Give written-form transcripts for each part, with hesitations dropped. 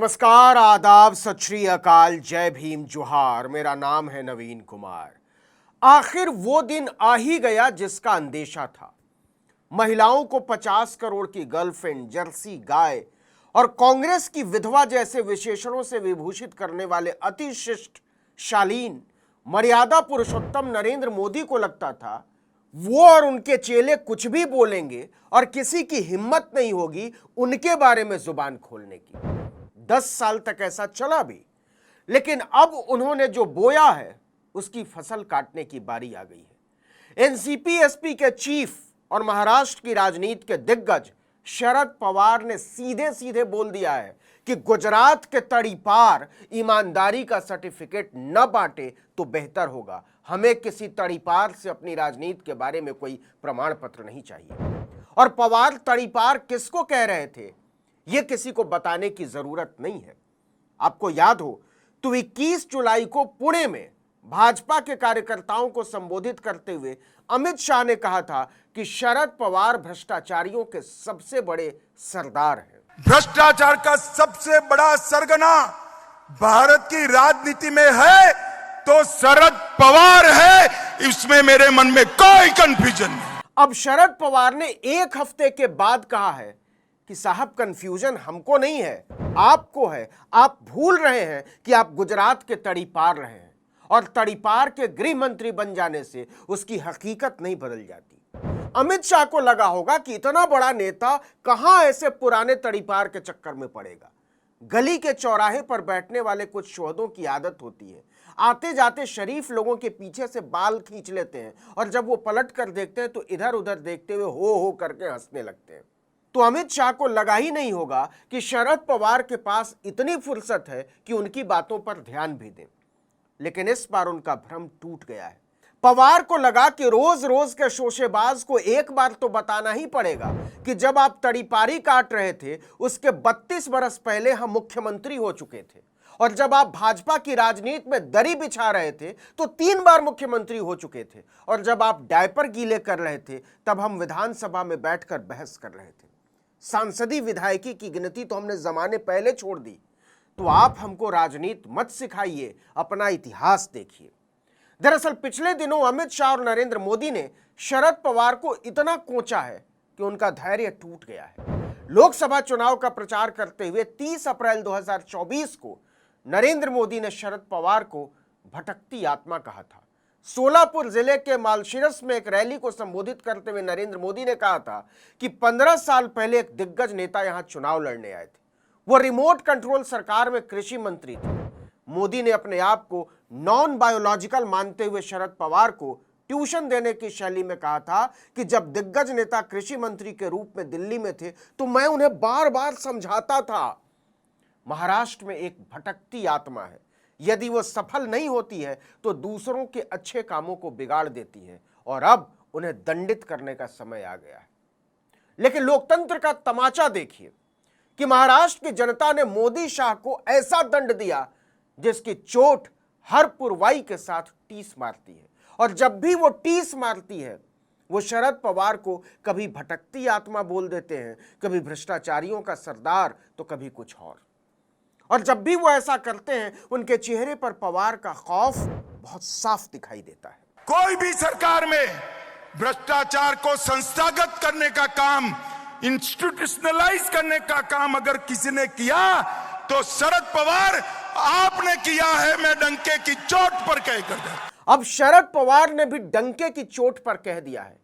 नमस्कार, आदाब, सत श्री अकाल, जय भीम, जोहार। मेरा नाम है नवीन कुमार। आखिर वो दिन आ ही गया जिसका अंदेशा था। महिलाओं को 50 करोड़ की गर्लफ्रेंड, जर्सी गाय और कांग्रेस की विधवा जैसे विशेषणों से विभूषित करने वाले अति शिष्ट, शालीन, मर्यादा पुरुषोत्तम नरेंद्र मोदी को लगता था वो और उनके चेले कुछ भी बोलेंगे और किसी की हिम्मत नहीं होगी उनके बारे में जुबान खोलने की। 10 साल तक ऐसा चला भी, लेकिन अब उन्होंने जो बोया है उसकी फसल काटने की बारी आ गई है। एनसीपी एसपी के चीफ और महाराष्ट्र की राजनीति के दिग्गज शरद पवार ने सीधे सीधे बोल दिया है कि गुजरात के तड़ी पार ईमानदारी का सर्टिफिकेट न बांटे तो बेहतर होगा। हमें किसी तड़ी पार से अपनी राजनीति के बारे में कोई प्रमाण पत्र नहीं चाहिए। और पवार तड़ी पार किसको कह रहे थे यह किसी को बताने की जरूरत नहीं है। आपको याद हो तो 21 जुलाई को पुणे में भाजपा के कार्यकर्ताओं को संबोधित करते हुए अमित शाह ने कहा था कि शरद पवार भ्रष्टाचारियों के सबसे बड़े सरदार हैं। भ्रष्टाचार का सबसे बड़ा सरगना भारत की राजनीति में है तो शरद पवार है, इसमें मेरे मन में कोई कंफ्यूजन नहीं। अब शरद पवार ने एक हफ्ते के बाद कहा है कि साहब कंफ्यूजन हमको नहीं है, आपको है। आप भूल रहे हैं कि आप गुजरात के तड़ी पार रहे हैं और तड़ी पार के गृह मंत्री बन जाने से उसकी हकीकत नहीं बदल जाती। अमित शाह को लगा होगा कि इतना बड़ा नेता कहां ऐसे पुराने तड़ी पार के चक्कर में पड़ेगा। गली के चौराहे पर बैठने वाले कुछ शोहदों की आदत होती है, आते जाते शरीफ लोगों के पीछे से बाल खींच लेते हैं और जब वो पलट कर देखते हैं तो इधर उधर देखते हुए हो करके हंसने लगते हैं। तो अमित शाह को लगा ही नहीं होगा कि शरद पवार के पास इतनी फुर्सत है कि उनकी बातों पर ध्यान भी दें। लेकिन इस बार उनका भ्रम टूट गया है। पवार को लगा कि रोज रोज के शोशेबाज को एक बार तो बताना ही पड़ेगा कि जब आप तड़ीपारी काट रहे थे उसके 32 बरस पहले हम मुख्यमंत्री हो चुके थे, और जब आप भाजपा की राजनीति में दरी बिछा रहे थे तो 3 बार मुख्यमंत्री हो चुके थे, और जब आप डायपर गीले कर रहे थे तब हम विधानसभा में बैठकर बहस कर रहे थे। सांसदी विधायकी की गिनती तो हमने जमाने पहले छोड़ दी। तो आप हमको राजनीति मत सिखाइए, अपना इतिहास देखिए। दरअसल पिछले दिनों अमित शाह और नरेंद्र मोदी ने शरद पवार को इतना कोंचा है कि उनका धैर्य टूट गया है। लोकसभा चुनाव का प्रचार करते हुए 30 अप्रैल 2024 को नरेंद्र मोदी ने शरद पवार को भटकती आत्मा कहा था। सोलापुर जिले के मालशिरस में एक रैली को संबोधित करते हुए नरेंद्र मोदी ने कहा था कि 15 साल पहले एक दिग्गज नेता यहां चुनाव लड़ने आए थे। वो रिमोट कंट्रोल सरकार में कृषि मंत्री थे। मोदी ने अपने आप को नॉन बायोलॉजिकल मानते हुए शरद पवार को ट्यूशन देने की शैली में कहा था कि जब दिग्गज नेता कृषि मंत्री के रूप में दिल्ली में थे तो मैं उन्हें बार बार समझाता था। महाराष्ट्र में एक भटकती आत्मा है, यदि वो सफल नहीं होती है तो दूसरों के अच्छे कामों को बिगाड़ देती है, और अब उन्हें दंडित करने का समय आ गया है। लेकिन लोकतंत्र का तमाचा देखिए कि महाराष्ट्र की जनता ने मोदी शाह को ऐसा दंड दिया जिसकी चोट हर पुरवाई के साथ टीस मारती है, और जब भी वो टीस मारती है वो शरद पवार को कभी भटकती आत्मा बोल देते हैं, कभी भ्रष्टाचारियों का सरदार तो कभी कुछ और जब भी वो ऐसा करते हैं उनके चेहरे पर पवार का खौफ बहुत साफ दिखाई देता है। कोई भी सरकार में भ्रष्टाचार को संस्थागत करने का काम, इंस्टीट्यूशनलाइज करने का काम अगर किसी ने किया तो शरद पवार आपने किया है, मैं डंके की चोट पर कह कर दे। अब शरद पवार ने भी डंके की चोट पर कह दिया है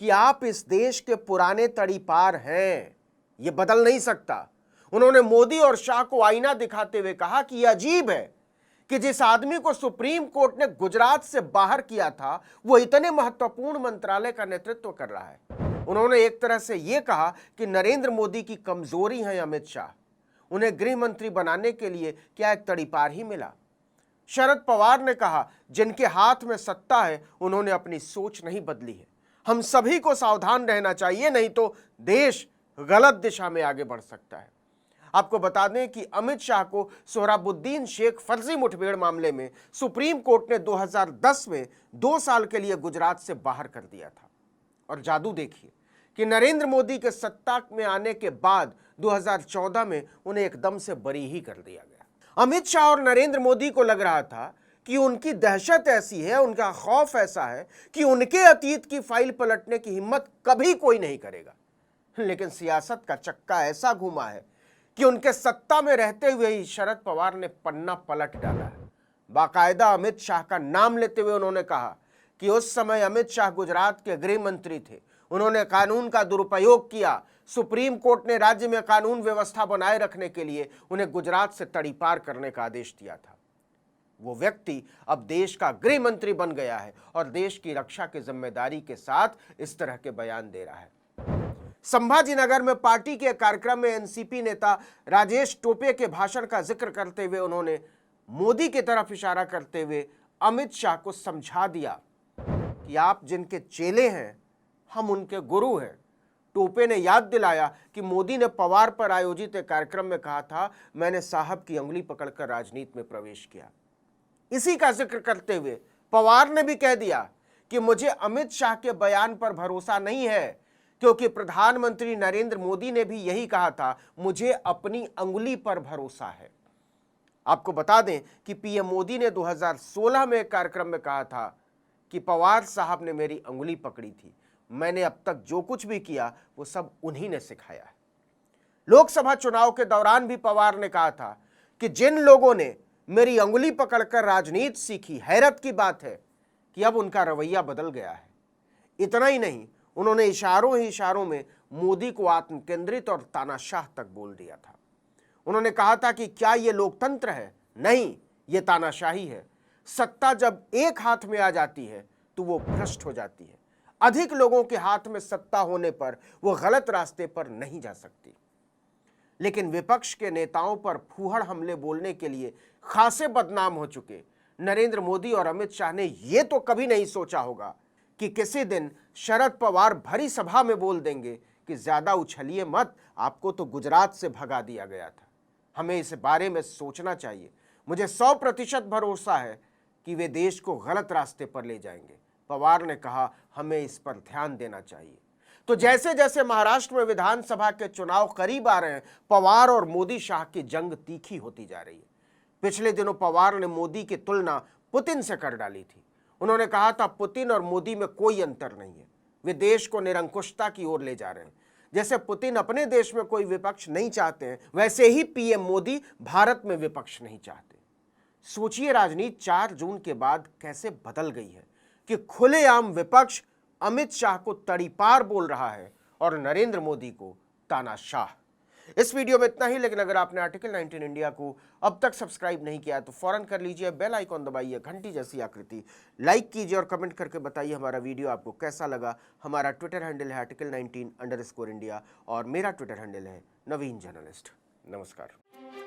कि आप इस देश के पुराने तड़ी पार हैं, यह बदल नहीं सकता। उन्होंने मोदी और शाह को आईना दिखाते हुए कहा कि यह अजीब है कि जिस आदमी को सुप्रीम कोर्ट ने गुजरात से बाहर किया था वो इतने महत्वपूर्ण मंत्रालय का नेतृत्व कर रहा है। उन्होंने एक तरह से यह कहा कि नरेंद्र मोदी की कमजोरी है अमित शाह, उन्हें गृह मंत्री बनाने के लिए क्या एक तड़ीपार ही मिला। शरद पवार ने कहा जिनके हाथ में सत्ता है उन्होंने अपनी सोच नहीं बदली है। हम सभी को सावधान रहना चाहिए, नहीं तो देश गलत दिशा में आगे बढ़ सकता है। आपको बता दें कि अमित शाह को सोहराबुद्दीन शेख फर्जी मुठभेड़ मामले में सुप्रीम कोर्ट ने 2010 में 2 साल के लिए गुजरात से बाहर कर दिया था। और जादू देखिए कि नरेंद्र मोदी के सत्ता में आने के बाद 2014 में उन्हें एकदम से बरी ही कर दिया गया। अमित शाह और नरेंद्र मोदी को लग रहा था कि उनकी दहशत ऐसी है, उनका खौफ ऐसा है कि उनके अतीत की फाइल पलटने की हिम्मत कभी कोई नहीं करेगा। लेकिन सियासत का चक्का ऐसा घूमा है कि उनके सत्ता में रहते हुए ही शरद पवार ने पन्ना पलट डाला है। बाकायदा अमित शाह का नाम लेते हुए उन्होंने कहा कि उस समय अमित शाह गुजरात के गृह मंत्री थे, उन्होंने कानून का दुरुपयोग किया। सुप्रीम कोर्ट ने राज्य में कानून व्यवस्था बनाए रखने के लिए उन्हें गुजरात से तड़ीपार करने का आदेश दिया था। वो व्यक्ति अब देश का गृह मंत्री बन गया है और देश की रक्षा की जिम्मेदारी के साथ इस तरह के बयान दे रहा है। संभाजीनगर में पार्टी के कार्यक्रम में एनसीपी नेता राजेश टोपे के भाषण का जिक्र करते हुए उन्होंने मोदी की तरफ इशारा करते हुए अमित शाह को समझा दिया कि आप जिनके चेले हैं, हम उनके गुरु हैं। टोपे ने याद दिलाया कि मोदी ने पवार पर आयोजित एक कार्यक्रम में कहा था, मैंने साहब की उंगली पकड़कर राजनीति में प्रवेश किया। इसी का जिक्र करते हुए पवार ने भी कह दिया कि मुझे अमित शाह के बयान पर भरोसा नहीं है, क्योंकि प्रधानमंत्री नरेंद्र मोदी ने भी यही कहा था, मुझे अपनी अंगुली पर भरोसा है। आपको बता दें कि पीएम मोदी ने 2016 में एक कार्यक्रम में कहा था कि पवार साहब ने मेरी अंगुली पकड़ी थी, मैंने अब तक जो कुछ भी किया वो सब उन्हीं ने सिखाया है। लोकसभा चुनाव के दौरान भी पवार ने कहा था कि जिन लोगों ने मेरी अंगुली पकड़कर राजनीति सीखी, हैरत की बात है कि अब उनका रवैया बदल गया है। इतना ही नहीं, उन्होंने इशारों ही इशारों में मोदी को आत्म केंद्रित और तानाशाह तक बोल दिया था। उन्होंने कहा था कि क्या ये लोकतंत्र है? नहीं, ये तानाशाही है। सत्ता जब एक हाथ में आ जाती है तो वो भ्रष्ट हो जाती है। अधिक लोगों के हाथ में सत्ता होने पर वो गलत रास्ते पर नहीं जा सकती। लेकिन विपक्ष के नेताओं पर फूहड़ हमले बोलने के लिए खासे बदनाम हो चुके नरेंद्र मोदी और अमित शाह ने ये तो कभी नहीं सोचा होगा कि किसी दिन शरद पवार भरी सभा में बोल देंगे कि ज्यादा उछलिए मत, आपको तो गुजरात से भगा दिया गया था। हमें इस बारे में सोचना चाहिए। मुझे 100% भरोसा है कि वे देश को गलत रास्ते पर ले जाएंगे। पवार ने कहा, हमें इस पर ध्यान देना चाहिए। तो जैसे जैसे महाराष्ट्र में विधानसभा के चुनाव करीब आ रहे हैं, पवार और मोदी शाह की जंग तीखी होती जा रही है। पिछले दिनों पवार ने मोदी की तुलना पुतिन से कर डाली थी। उन्होंने कहा था, पुतिन और मोदी में कोई अंतर नहीं है, वे देश को निरंकुशता की ओर ले जा रहे हैं। जैसे पुतिन अपने देश में कोई विपक्ष नहीं चाहते हैं, वैसे ही पीएम मोदी भारत में विपक्ष नहीं चाहते। सोचिए, राजनीति 4 जून के बाद कैसे बदल गई है कि खुलेआम विपक्ष अमित शाह को तड़ीपार बोल रहा है और नरेंद्र मोदी को तानाशाह। इस वीडियो में इतना ही, लेकिन अगर आपने आर्टिकल 19 इंडिया को अब तक सब्सक्राइब नहीं किया तो फौरन कर लीजिए, बेल आइकॉन दबाइए, घंटी जैसी आकृति, लाइक कीजिए और कमेंट करके बताइए हमारा वीडियो आपको कैसा लगा। हमारा ट्विटर हैंडल है article19_India और मेरा ट्विटर हैंडल है नवीन जर्नलिस्ट। नमस्कार।